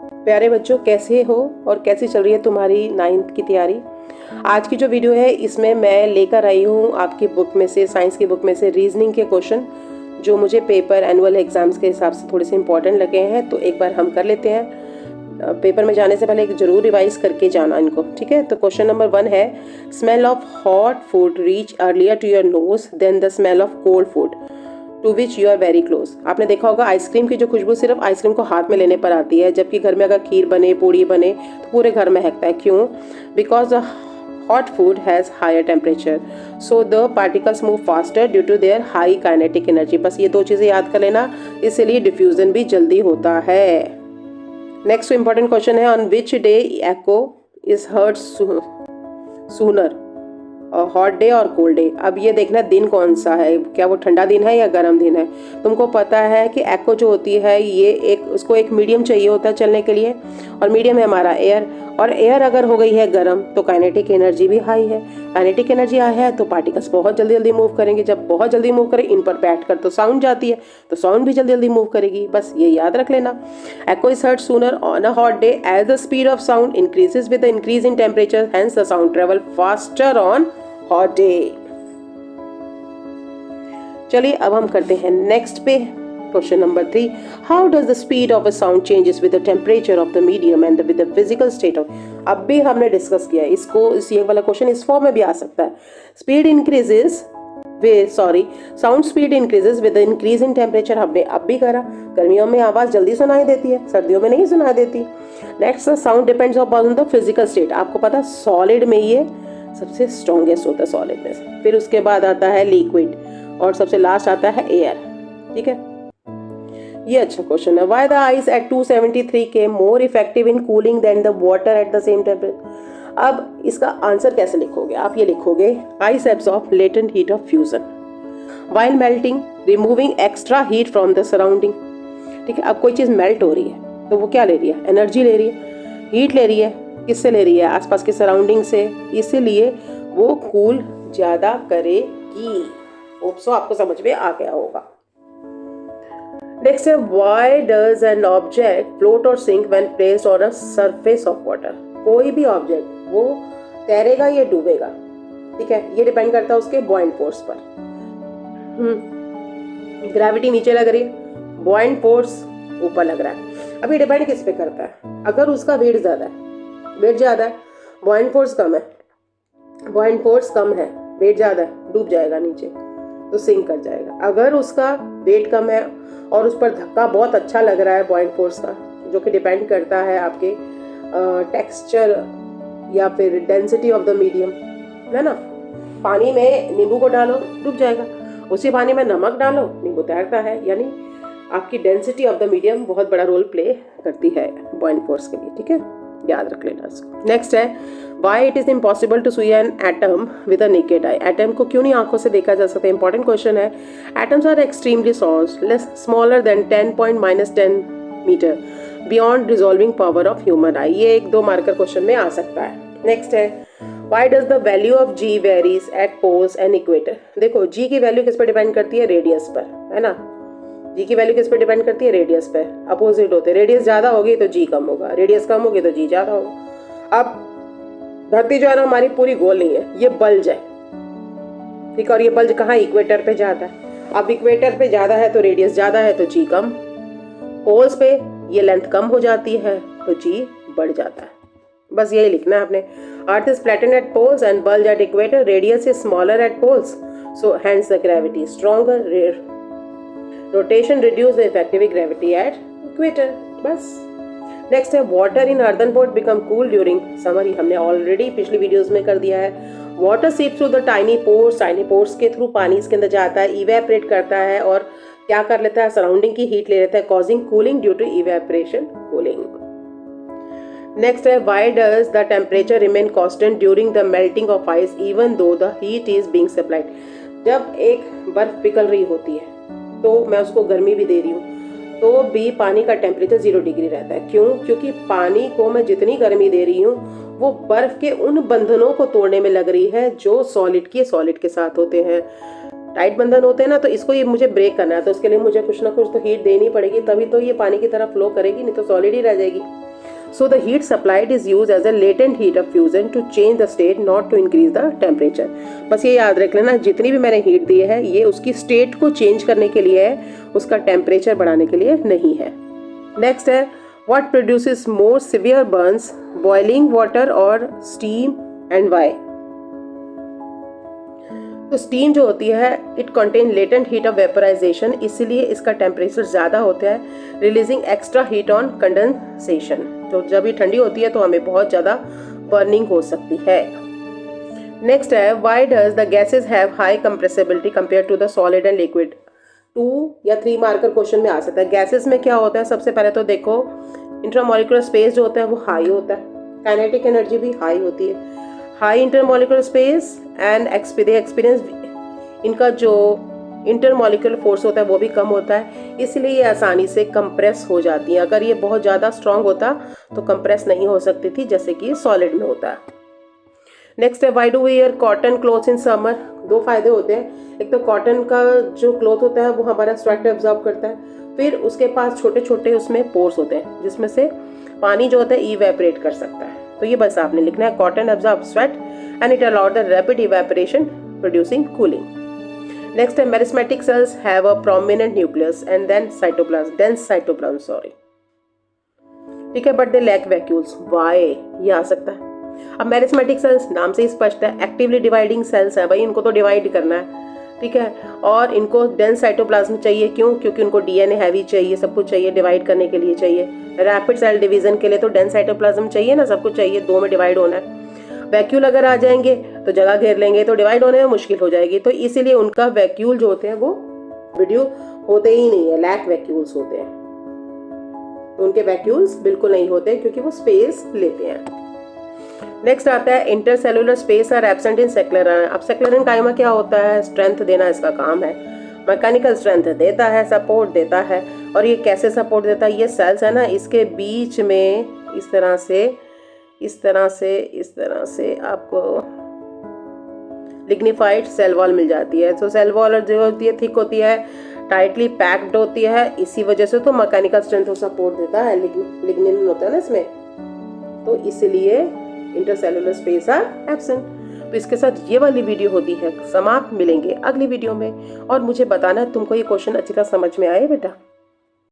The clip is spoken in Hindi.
प्यारे बच्चों, कैसे हो और कैसी चल रही है तुम्हारी 9th की तैयारी। आज की जो वीडियो है इसमें मैं लेकर आई हूँ आपकी बुक में से, साइंस की बुक में से रीजनिंग के क्वेश्चन जो मुझे पेपर एनुअल एग्जाम्स के हिसाब से थोड़े से इंपॉर्टेंट लगे हैं। तो एक बार हम कर लेते हैं। पेपर में जाने से पहले एक जरूर रिवाइज करके जाना इनको, ठीक है। तो क्वेश्चन नंबर 1 है, smell of hot food reach earlier to your nose than the smell of cold food to which you are very close. आपने देखा होगा आइसक्रीम की जो खुशबू सिर्फ आइसक्रीम को हाथ में लेने पर आती है, जबकि घर में अगर खीर बने, पूड़ी बने तो पूरे घर में महकता है। क्यों? Because the hot food has higher temperature, so the particles move faster due to their high kinetic energy। बस ये दो चीज़ें याद कर लेना, इसलिए डिफ्यूजन भी जल्दी होता है। नेक्स्ट इंपॉर्टेंट क्वेश्चन है, on which day echo is heard sooner, hot day और कोल्ड डे। अब ये देखना दिन कौन सा है, क्या वो ठंडा दिन है या गर्म दिन है। तुमको पता है कि एको जो होती है ये उसको एक मीडियम चाहिए होता है चलने के लिए, और मीडियम है हमारा एयर, और एयर अगर हो गई है गर्म तो काइनेटिक एनर्जी भी हाई है। काइनेटिक एनर्जी हाई है तो पार्टिकल्स बहुत जल्दी जल्दी मूव करेंगे। जब बहुत जल्दी मूव करें, इन पर बैठ कर तो साउंड जाती है, तो साउंड भी जल्दी जल्दी मूव करेगी। बस ये याद रख लेना। Echo is heard sooner on a hot day as the speed of sound increases with the increase in temperature, hence the sound travel faster on hot day. चलिए अब हम करते हैं नेक्स्ट पे question number 3, how does the speed of a sound changes with the temperature of the medium and with the physical state of. अब भी हमने डिस्कस किया है इसको, ये वाला क्वेश्चन इस फॉर्म में भी आ सकता है। Speed increases sound speed increases with the increase in temperature, हमने अब भी करा। गर्मियों में आवाज जल्दी सुनाई देती है, सर्दियों में नहीं सुनाई देती। Next, sound depends upon the physical state. आपको पता है सॉलिड में ये सबसे स्ट्रॉन्गेस्ट होता है सॉलिड में से, फिर उसके बाद आता है लिक्विड, और सबसे लास्ट आता है एयर, ठीक है। ये अच्छा क्वेश्चन है। Why the ice at 273 K more effective in cooling than the water at the same temperature. अब इसका आंसर कैसे लिखोगे आप? ये लिखोगे, ice absorb latent heat of fusion while melting removing extra heat from the surrounding, ठीक है। अब कोई चीज मेल्ट हो रही है तो वो क्या ले रही है? एनर्जी ले रही है, हीट ले रही है। किससे ले रही है? आसपास के सराउंडिंग से, इसीलिए वो कूल ज्यादा करेगी। होप्सो आपको समझ में आ गया होगा। नेक्स्ट है, why does an object float or sink when placed on a surface of water. कोई भी ऑब्जेक्ट वो तैरेगा या डूबेगा, ठीक है, ये डिपेंड करता है उसके बॉइंट फोर्स पर। ग्रेविटी नीचे लग रही है, बॉइंट फोर्स ऊपर लग रहा है। अब ये डिपेंड किस पे करता है? अगर उसका वेट ज्यादा है, वेट ज्यादा है, बॉइंट फोर्स कम है, बॉइंट फोर्स कम है, वेट ज्यादा है, डूब जाएगा नीचे, तो सिंक कर जाएगा। अगर उसका वेट कम है और उस पर धक्का बहुत अच्छा लग रहा है बॉइंट फोर्स का, जो कि डिपेंड करता है आपके टेक्सचर या फिर डेंसिटी ऑफ द मीडियम, है ना। पानी में नींबू को डालो, डूब जाएगा। उसी पानी में नमक डालो, नींबू तैरता है। यानी आपकी डेंसिटी ऑफ द मीडियम बहुत बड़ा रोल प्ले करती है बॉइंट फोर्स के लिए, ठीक है, याद रख लेना इसको। नेक्स्ट है, why it is impossible to see an atom with a naked eye. Atom को क्यों नहीं आंखों से देखा जा सकता? इंपॉर्टेंट क्वेश्चन है। Atoms are extremely smaller than 10.-10 metre beyond resolving power of human eye. ये 1-2 मार्कर क्वेश्चन में आ सकता है। नेक्स्ट है, why does the value of G varies at poles and equator. देखो जी की वैल्यू किस पर डिपेंड करती है? रेडियस पर, है ना। जी की वैल्यू किस पे डिपेंड करती है? रेडियस पे। अपोजिट होते हैं, रेडियस ज्यादा होगी तो जी कम होगा, रेडियस कम होगी तो जी ज्यादा होगा। अब धरती जो है ना हमारी पूरी गोल नहीं है, ये बल्ज है, ठीक है, और ये बल्ज कहाँ? इक्वेटर पे जाता है। अब इक्वेटर पे ज्यादा है तो रेडियस ज्यादा है तो जी कम, पोल्स पे ये लेंथ कम हो जाती है तो जी बढ़ जाता है। बस यही लिखना है आपने। Earth is flattened at poles and bulge at equator, radius is smaller at poles, so hence the gravity stronger, rotation reduce the effective gravity at equator. बस। नेक्स्ट है, water in earthen pot become cool during summer. हमने ऑलरेडी पिछली वीडियोस में कर दिया है। Water seep through the tiny pores के थ्रू पानी इसके अंदर जाता है, इवेपोरेट करता है और क्या कर लेता है? सराउंडिंग की हीट ले लेता है, causing cooling due to evaporation cooling. Next है, why does the temperature remain constant during the melting of ice even though the heat is being supplied. जब एक बर्फ पिघल रही होती है तो मैं उसको गर्मी भी दे रही हूँ तो भी पानी का टेम्परेचर 0 डिग्री रहता है। क्यों? क्योंकि पानी को मैं जितनी गर्मी दे रही हूँ वो बर्फ के उन बंधनों को तोड़ने में लग रही है जो सॉलिड के साथ होते हैं। टाइट बंधन होते हैं ना, तो इसको ये मुझे ब्रेक करना है, तो उसके लिए मुझे कुछ ना कुछ तो हीट देनी पड़ेगी, तभी तो ये पानी की तरफ फ्लो करेगी, नहीं तो सॉलिड ही रह जाएगी। So the heat supplied is used as a latent heat of fusion to change the state, not to increase the temperature. बस ये याद रख लेना, जितनी भी मैंने हीट दी है ये उसकी स्टेट को चेंज करने के लिए है, उसका टेम्परेचर बढ़ाने के लिए नहीं है। नेक्स्ट है what produces more severe burns, boiling water or steam and why? तो स्टीम जो होती है it contain latent heat of vaporisation, इसीलिए इसका टेम्परेचर ज़्यादा होता है, releasing extra heat on condensation. तो जब ये ठंडी होती है तो हमें बहुत ज़्यादा बर्निंग हो सकती है। नेक्स्ट है why does the gases have high compressibility compare to the solid and liquid. 2 या 3 मार्कर क्वेश्चन में आ सकता है। गैसेज में क्या होता है, सबसे पहले तो देखो इंट्रामोलिकुलर स्पेस जो होता है वो हाई होता है, काइनेटिक एनर्जी भी हाई होती है। High intermolecular space and experience, इनका जो इंटरमोलिकुलर फोर्स होता है वो भी कम होता है, इसलिए ये आसानी से कंप्रेस हो जाती हैं। अगर ये बहुत ज़्यादा स्ट्रांग होता तो कंप्रेस नहीं हो सकती थी, जैसे कि सॉलिड में होता है। नेक्स्ट है why do we wear cotton clothes in summer. 2 फायदे होते हैं, एक तो कॉटन का जो क्लॉथ होता है वो हमारा स्वेट एब्जॉर्ब करता है, फिर उसके पास छोटे छोटे उसमें पोर्स होते हैं जिसमें से पानी जो होता है इवेपोरेट कर सकता है। तो ये बस आपने लिखना है cotton absorb sweat and it allowed the rapid evaporation producing cooling. Next है meristematic cells have a prominent nucleus and then cytoplasm, dense cytoplasm sorry, ठीक है, but they lack vacuoles. Why, ये आ सकता है। अब मेरिस्मेटिक सेल्स नाम से ही स्पष्ट है, एक्टिवली डिवाइडिंग सेल्स है भाई, इनको तो डिवाइड करना है, ठीक है, और इनको डेंस साइटोप्लाज्म चाहिए। क्यों? क्योंकि उनको डीएनए हैवी चाहिए, सब कुछ चाहिए, डिवाइड करने के लिए चाहिए। रैपिड सेल डिवीजन के लिए तो डेंस साइटोप्लाज्म चाहिए ना, सब कुछ चाहिए, 2 में डिवाइड होना है। वैक्यूल अगर आ जाएंगे तो जगह घेर लेंगे तो डिवाइड होने में मुश्किल हो जाएगी, तो इसीलिए उनका वैक्यूल जो होते हैं वो वीडियो होते ही नहीं है, लैक वैक्यूल्स होते हैं। तो उनके वैक्यूल्स बिल्कुल नहीं होते क्योंकि वो स्पेस लेते हैं। नेक्स्ट आता है intercellular space are absent in sclerenchyma. अब सेक्युलर काइमा क्या होता है, स्ट्रेंथ देना इसका काम है, मैकेनिकल स्ट्रेंथ देता है, सपोर्ट देता है। और ये कैसे सपोर्ट देता है, ये सेल्स है ना, इसके बीच में इस तरह से आपको लिग्निफाइड सेल वॉल मिल जाती है। तो सेल वॉल जो होती है थिक होती है, टाइटली पैक्ड होती है, इसी वजह से तो मैकेनिकल स्ट्रेंथ को सपोर्ट देता है, लिग्निन होता है ना इसमें, तो इसलिए इंटरसेलुलर स्पेस आर एब्सेंट। तो इसके साथ ये वाली वीडियो होती है समाप्त। मिलेंगे अगली वीडियो में, और मुझे बताना तुमको ये क्वेश्चन अच्छी तरह समझ में आए बेटा।